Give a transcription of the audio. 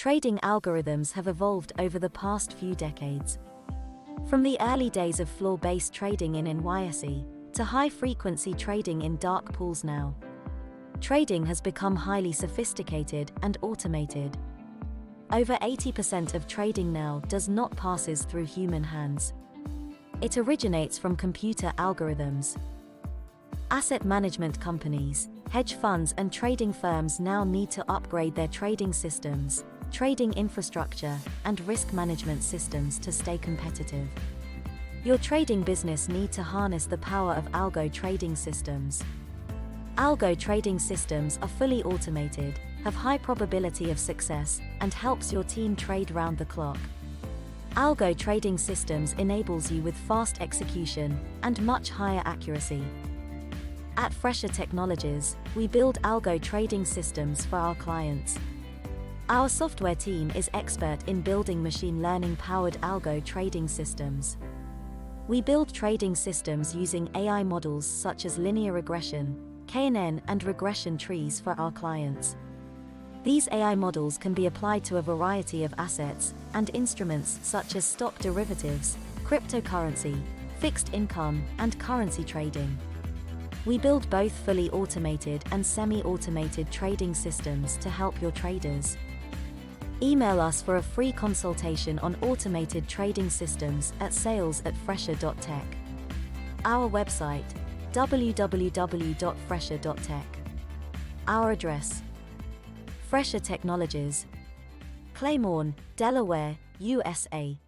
Trading algorithms have evolved over the past few decades. From the early days of floor-based trading in NYSE to high-frequency trading in dark pools now, trading has become highly sophisticated and automated. Over 80% of trading now does not passes through human hands. It originates from computer algorithms. Asset management companies, hedge funds and trading firms now need to upgrade their trading systems, trading infrastructure, and risk management systems to stay competitive. Your trading business needs to harness the power of algo trading systems. Algo trading systems are fully automated, have high probability of success, and helps your team trade round the clock. Algo trading systems enables you with fast execution and much higher accuracy. At Fresher Technologies, we build algo trading systems for our clients. Our software team is expert in building machine learning-powered algo trading systems. We build trading systems using AI models such as linear regression, KNN, and regression trees for our clients. These AI models can be applied to a variety of assets and instruments such as stock derivatives, cryptocurrency, fixed income, and currency trading. We build both fully automated and semi-automated trading systems to help your traders. Email us for a free consultation on automated trading systems at sales@fresher.tech. Our website, www.fresher.tech. Our address, Fresher Technologies, Claymore, Delaware, USA.